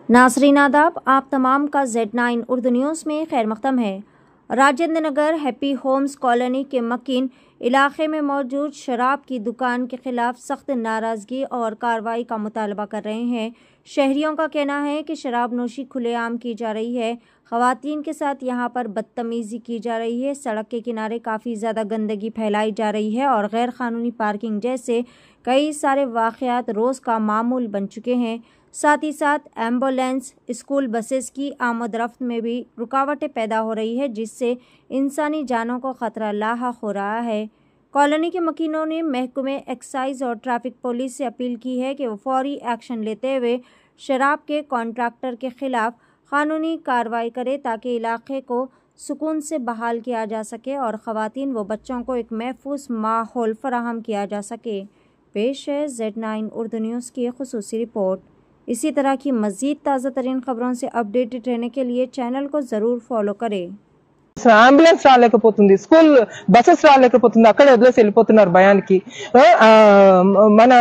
नासरीन आदाब, आप तमाम का Z9 उर्दू न्यूज़ में खैर मक़दम है। Rajendra Nagar happy Holmes colony के मकीन इलाके में मौजूद शराब की दुकान के खिलाफ सख्त नाराज़गी और कार्रवाई का मुतालबा कर रहे हैं। शहरियों का कहना है कि शराब नोशी खुलेआम की जा रही है, ख़वातीन के साथ यहां पर बदतमीज़ी की जा रही है, सड़क के किनारे काफ़ी ज़्यादा गंदगी फैलाई जा रही है और गैर क़ानूनी पार्किंग जैसे कई सारे वाक़यात रोज़ का मामूल बन चुके हैं। साथ ही साथ एम्बुलेंस, स्कूल बसेस की आमद रफ्त में भी रुकावटें पैदा हो रही है, जिससे इंसानी जानों को ख़तरा लाहक हो रहा है। कॉलोनी के मकीनों ने महकमे एक्साइज और ट्रैफिक पुलिस से अपील की है कि वो फौरी एक्शन लेते हुए शराब के कॉन्ट्रैक्टर के खिलाफ कानूनी कार्रवाई करे ताकि इलाके को सुकून से बहाल किया जा सके और ख़वातीन व बच्चों को एक महफूज माहौल फराहम किया जा सके। पेश है Z9 उर्दू न्यूज़ की खुसूसी रिपोर्ट। इसी तरह की मज़ीद ताज़ा तरीन खबरों से अपडेटेड रहने के लिए चैनल को ज़रूर फॉलो करें। అంబులెన్స్ రాలేకపోతుంది, స్కూల్ బసెస్ రాలేకపోతుంది, అక్కడే వదిలేసి వెళ్ళిపోతున్నారు భయానికి. మన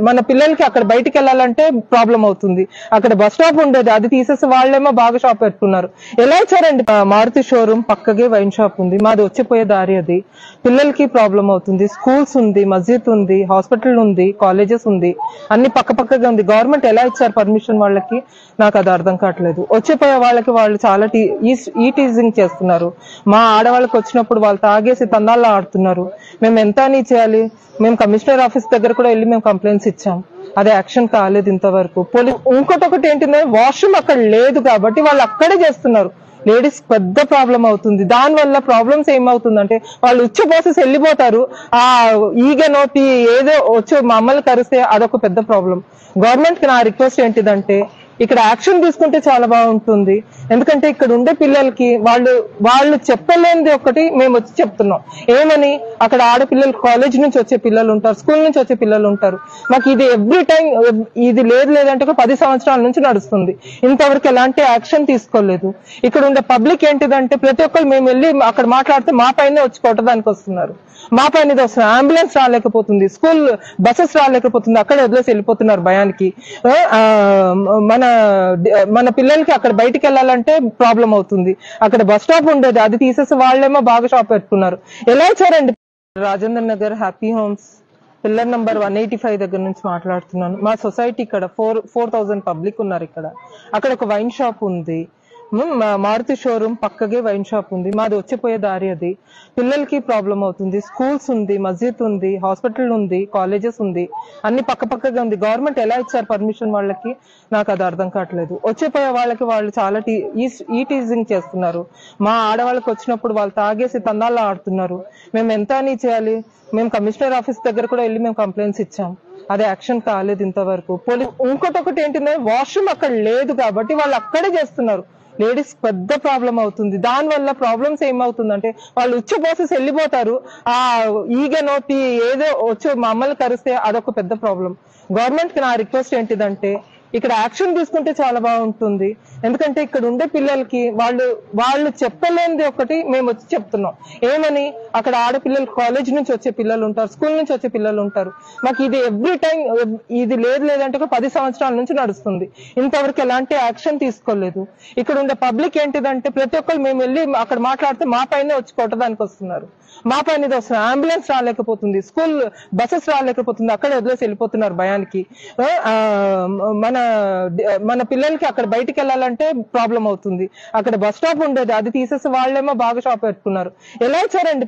మన పిల్లలకి అక్కడ బయటికి వెళ్ళాలంటే ప్రాబ్లం అవుతుంది. అక్కడ బస్ స్టాప్ ఉండేది, అది తీసేసి వాళ్ళేమో బాగా షాప్ పెట్టుకున్నారు. ఎలా ఇచ్చారండి? మారుతి షోరూమ్ పక్కగే వైన్ షాప్ ఉంది, మాది వచ్చిపోయే దారి అది. పిల్లలకి ప్రాబ్లం అవుతుంది. స్కూల్స్ ఉంది, మస్జిద్ ఉంది, హాస్పిటల్ ఉంది, కాలేజెస్ ఉంది, అన్ని పక్కపక్కగా ఉంది. గవర్నమెంట్ ఎలా ఇచ్చారు పర్మిషన్ వాళ్ళకి? నాకు అది అర్థం కావట్లేదు. వచ్చిపోయే వాళ్ళకి వాళ్ళు చాలా ఈ టీజింగ్ చేస్తున్నారు. మా ఆడవాళ్ళకి వచ్చినప్పుడు వాళ్ళు తాగేసి తందాల్లో ఆడుతున్నారు. మేము ఎంత అని చేయాలి? మేము కమిషనర్ ఆఫీస్ దగ్గర కూడా వెళ్ళి మేము కంప్లైంట్స్ ఇచ్చాం, అదే యాక్షన్ కాలేదు ఇంతవరకు. ఇంకొకటి ఏంటంటే వాష్రూమ్ అక్కడ లేదు కాబట్టి వాళ్ళు అక్కడే చేస్తున్నారు. లేడీస్ పెద్ద ప్రాబ్లం అవుతుంది. దాని వల్ల ప్రాబ్లమ్స్ ఏమవుతుందంటే వాళ్ళు ఉచ్చ పోసేసి వెళ్ళిపోతారు. ఆ ఈగ నోటి ఏదో వచ్చి మమ్మల్ని కరిస్తే అదొక పెద్ద ప్రాబ్లం. గవర్నమెంట్ కి నా రిక్వెస్ట్ ఏంటిదంటే ఇక్కడ యాక్షన్ తీసుకుంటే చాలా బాగుంటుంది. ఎందుకంటే ఇక్కడ ఉండే పిల్లలకి వాళ్ళు చెప్పలేనిది ఒకటి మేము వచ్చి చెప్తున్నాం. ఏమని? అక్కడ ఆడపిల్లలు కాలేజ్ నుంచి వచ్చే పిల్లలు ఉంటారు, స్కూల్ నుంచి వచ్చే పిల్లలు ఉంటారు. మాకు ఇది ఎవ్రీ టైం ఇది లేదంటే ఒక 10 సంవత్సరాల నుంచి నడుస్తుంది. ఇంతవరకు ఎలాంటి యాక్షన్ తీసుకోలేదు. ఇక్కడ ఉండే పబ్లిక్ ఏంటిదంటే ప్రతి ఒక్కరు మేము వెళ్ళి అక్కడ మాట్లాడితే మా పైన వచ్చి కొట్టడానికి వస్తున్నారు, మా పైన ఇది వస్తున్నారు. అంబులెన్స్ రాలేకపోతుంది, స్కూల్ బసెస్ రాలేకపోతుంది, అక్కడే వదిలేసి వెళ్ళిపోతున్నారు భయానికి. మన పిల్లలకి అక్కడ బయటికి వెళ్ళాలంటే ప్రాబ్లం అవుతుంది. అక్కడ బస్ స్టాప్ ఉండేది, అది తీసేసి వాళ్ళేమో బాగా షాప్ పెట్టుకున్నారు. ఎలా ఇచ్చారండి? Rajendra Nagar happy homes pillar number 185 దగ్గర నుంచి మాట్లాడుతున్నాను. మా సొసైటీ ఇక్కడ 4000 పబ్లిక్ ఉన్నారు. ఇక్కడ అక్కడ ఒక వైన్ షాప్ ఉంది, మారుతి షోరూమ్ పక్కగే వైన్ షాప్ ఉంది, మాది వచ్చిపోయే దారి అది. పిల్లలకి ప్రాబ్లం అవుతుంది. స్కూల్స్ ఉంది, మస్జిద్ ఉంది, హాస్పిటల్ ఉంది, కాలేజెస్ ఉంది, అన్ని పక్కపక్కగా ఉంది. గవర్నమెంట్ ఎలా ఇచ్చారు పర్మిషన్ వాళ్ళకి? నాకు అది అర్థం కావట్లేదు. వచ్చిపోయే వాళ్ళకి వాళ్ళు చాలా ఈ టీజింగ్ చేస్తున్నారు. మా ఆడవాళ్ళకి వచ్చినప్పుడు వాళ్ళు తాగేసి తందాల్లో ఆడుతున్నారు. మేము ఎంత అని చేయాలి? మేము కమిషనర్ ఆఫీస్ దగ్గర కూడా వెళ్ళి మేము కంప్లైంట్స్ ఇచ్చాం, అదే యాక్షన్ కాలేదు ఇంతవరకు. ఇంకొకటి ఏంటంటే వాష్రూమ్ అక్కడ లేదు కాబట్టి వాళ్ళు అక్కడే చేస్తున్నారు. లేడీస్ పెద్ద ప్రాబ్లం అవుతుంది. దాని వల్ల ప్రాబ్లమ్స్ ఏమవుతుందంటే వాళ్ళు ఉచ్చ పోసేసి వెళ్ళిపోతారు. ఆ ఈగ నోటి ఏదో వచ్చి మమ్మల్ని కరిస్తే అదొక పెద్ద ప్రాబ్లం. గవర్నమెంట్ కి నా రిక్వెస్ట్ ఏంటిదంటే ఇక్కడ యాక్షన్ తీసుకుంటే చాలా బాగుంటుంది. ఎందుకంటే ఇక్కడ ఉండే పిల్లలకి వాళ్ళు చెప్పలేనిది ఒకటి మేము వచ్చి చెప్తున్నాం. ఏమని? అక్కడ ఆడపిల్లలు కాలేజ్ నుంచి వచ్చే పిల్లలు ఉంటారు, స్కూల్ నుంచి వచ్చే పిల్లలు ఉంటారు. మాకు ఇది ఎవ్రీ టైం ఇది లేదంటే ఒక 10 సంవత్సరాల నుంచి నడుస్తుంది. ఇంతవరకు ఎలాంటి యాక్షన్ తీసుకోలేదు. ఇక్కడ ఉండే పబ్లిక్ ఏంటిదంటే ప్రతి ఒక్కరు మేము వెళ్ళి అక్కడ మాట్లాడితే మా పైన వచ్చి కొట్టడానికి వస్తున్నారు, మా పైన ఇది వస్తున్నారు. అంబులెన్స్ రాలేకపోతుంది, స్కూల్ బసెస్ రాలేకపోతుంది, అక్కడే వదిలేసి వెళ్ళిపోతున్నారు భయానికి. మన పిల్లలకి అక్కడ బయటికి వెళ్ళాలంటే ప్రాబ్లం అవుతుంది. అక్కడ బస్ స్టాప్ ఉండేది, అది తీసేసి వాళ్ళేమో బాగా షాప్ పెట్టుకున్నారు. ఎలా ఇచ్చారండి?